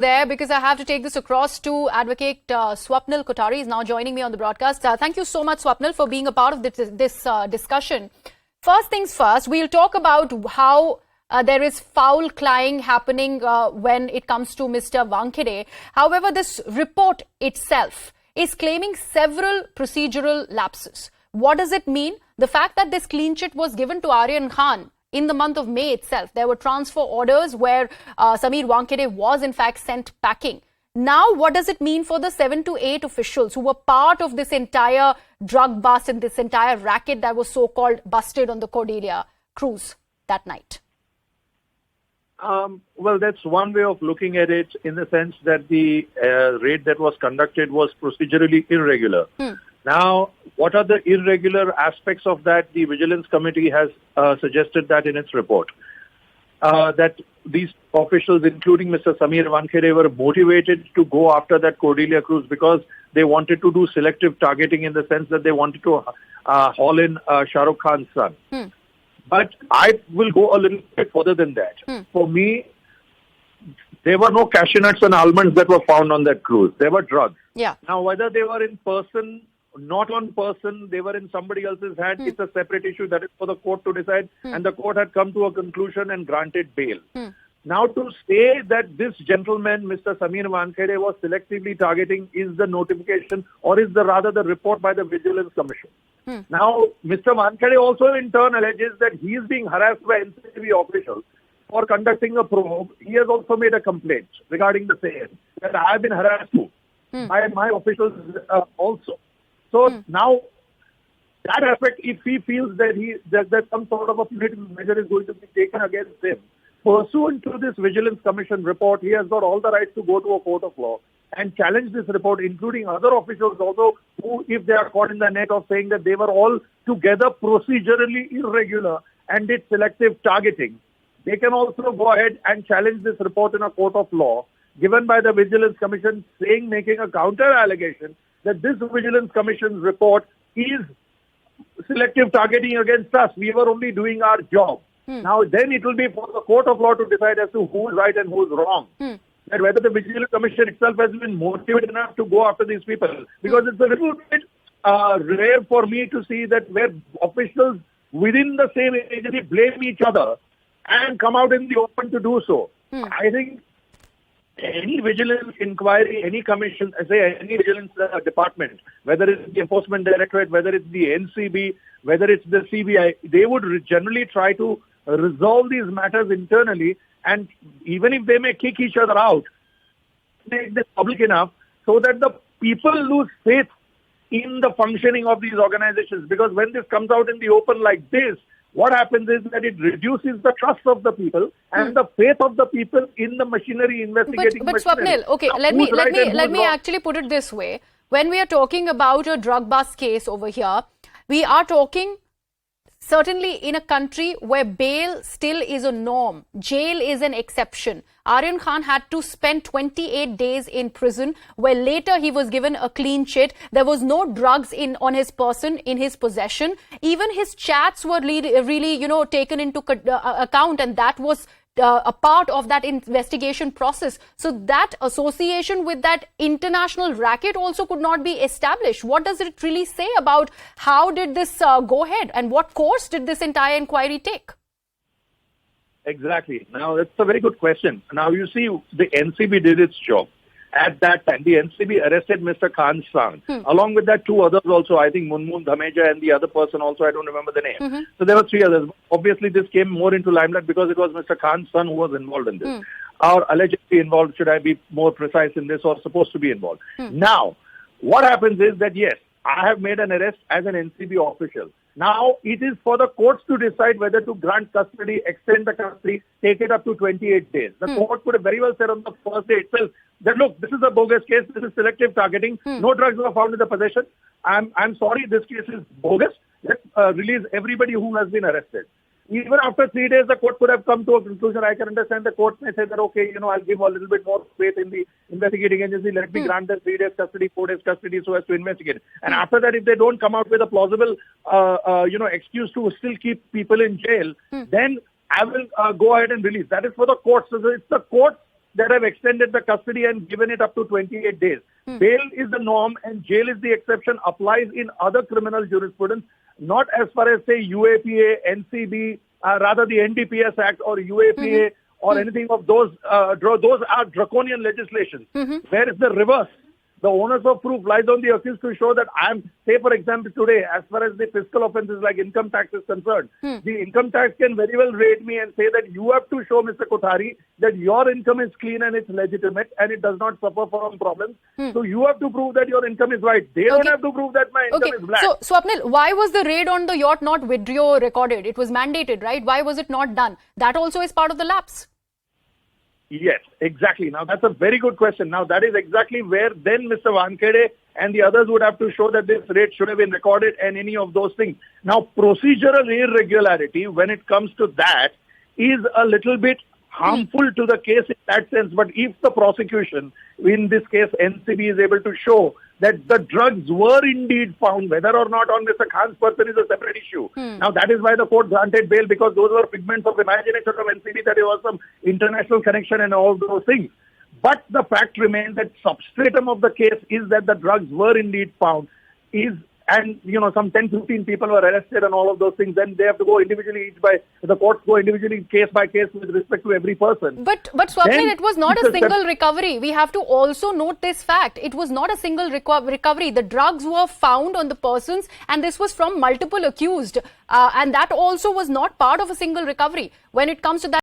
there, because I have to take this across to Advocate Swapnil Kothari is now joining me on the broadcast. Thank you so much, Swapnil, for being a part of this discussion. First things first, we'll talk about how there is foul playing happening when it comes to Mr. Wankhede. However, this report itself is claiming several procedural lapses. What does it mean? The fact that this clean chit was given to Aryan Khan in the month of May itself. There were transfer orders where Sameer Wankhede was in fact sent packing. Now, what does it mean for the 7 to 8 officials who were part of this entire drug bust and this entire racket that was so-called busted on the Cordelia Cruise that night? Well, that's one way of looking at it, in the sense that the raid that was conducted was procedurally irregular. Now, what are the irregular aspects of that? The Vigilance Committee has suggested that in its report. That these officials, including Mr. Sameer Wankhede, were motivated to go after that Cordelia Cruise because they wanted to do selective targeting, in the sense that they wanted to haul in Shah Rukh Khan's son. But I will go a little bit further than that. For me, there were no cashew nuts and almonds that were found on that cruise. There were drugs. Yeah. Now, whether they were in person, not on person, they were in somebody else's hand, it's a separate issue that is for the court to decide. And the court had come to a conclusion and granted bail. Now, to say that this gentleman, Mr. Sameer Wankhede, was selectively targeting is the notification, or is the rather the report by the Vigilance Commission. Now, Mr. Wankhede also in turn alleges that he is being harassed by NCB officials for conducting a probe. He has also made a complaint regarding the same, that I have been harassed too by my officials also. So now, that aspect, if he feels that some sort of a punitive measure is going to be taken against him, pursuant to this Vigilance Commission report, he has got all the rights to go to a court of law and challenge this report, including other officials also, who, if they are caught in the net of saying that they were all together procedurally irregular and did selective targeting, they can also go ahead and challenge this report in a court of law given by the Vigilance Commission, making a counter allegation that this Vigilance Commission report is selective targeting against us. We were only doing our job. Now, then it will be for the court of law to decide as to who is right and who is wrong. That whether the Vigilance Commission itself has been motivated enough to go after these people. Because it's a little bit rare for me to see that where officials within the same agency blame each other and come out in the open to do so. I think any vigilance inquiry, any commission, any vigilance department, whether it's the Enforcement Directorate, whether it's the NCB, whether it's the CBI, they would generally try to resolve these matters internally, and even if they may kick each other out, make this public enough so that the people lose faith in the functioning of these organizations. Because when this comes out in the open like this, what happens is that it reduces the trust of the people and the faith of the people in the machinery investigating. But Swapnil, okay, now, let me actually put it this way. When we are talking about a drug bust case over here, we are talking certainly in a country where bail still is a norm. Jail is an exception. Aryan Khan had to spend 28 days in prison, where later he was given a clean chit. There was no drugs on his person, in his possession. Even his chats were really taken into account, and that was a part of that investigation process. So that association with that international racket also could not be established. What does it really say about how did this go ahead, and what course did this entire inquiry take? Exactly. Now, that's a very good question. Now, you see, the NCB did its job. At that time, the NCB arrested Mr. Khan's son. Along with that, two others also, I think Munmun Dhameja and the other person also, I don't remember the name. So there were three others. Obviously, this came more into limelight because it was Mr. Khan's son who was involved in this. Or allegedly involved, should I be more precise in this, or supposed to be involved. Now, what happens is that, yes, I have made an arrest as an NCB official. Now, it is for the courts to decide whether to grant custody, extend the custody, take it up to 28 days. The court could have very well said on the first day itself that, look, this is a bogus case, this is selective targeting, no drugs were found in the possession. I'm sorry, this case is bogus. Let's release everybody who has been arrested. Even after 3 days, the court could have come to a conclusion. I can understand the court may say that, okay, I'll give a little bit more faith in the investigating agency. Let me grant them 3 days custody, 4 days custody so as to investigate. And after that, if they don't come out with a plausible, excuse to still keep people in jail, then I will go ahead and release. That is for the courts. So it's the courts that have extended the custody and given it up to 28 days. Bail is the norm and jail is the exception, applies in other criminal jurisprudence, not as far as, say, UAPA, NCB, rather the NDPS Act or UAPA or anything of those. Those are draconian legislation. Where is the reverse? The onus of proof lies on the accused to show that say for example today, as far as the fiscal offences like income tax is concerned, the income tax can very well raid me and say that you have to show Mr. Kothari that your income is clean and it's legitimate and it does not suffer from problems. So you have to prove that your income is right. They don't have to prove that my income is black. So Swapnil, why was the raid on the yacht not video recorded? It was mandated, right? Why was it not done? That also is part of the lapse. Yes, exactly. Now, that's a very good question. Now, that is exactly where then Mr. Wankhede and the others would have to show that this raid should have been recorded and any of those things. Now, procedural irregularity, when it comes to that, is a little bit harmful to the case in that sense. But if the prosecution, in this case NCB, is able to show that the drugs were indeed found, whether or not on Mr. Khan's person is a separate issue. Now, that is why the court granted bail, because those were figments of imagination of NCB, that there was some international connection and all those things. But the fact remains that substratum of the case is that the drugs were indeed found, and some 10-15 people were arrested and all of those things. Then they have to go individually, the courts go individually case by case with respect to every person. But Swapnil, it was not a single recovery. We have to also note this fact. It was not a single recovery. The drugs were found on the persons, and this was from multiple accused. And that also was not part of a single recovery. When it comes to that,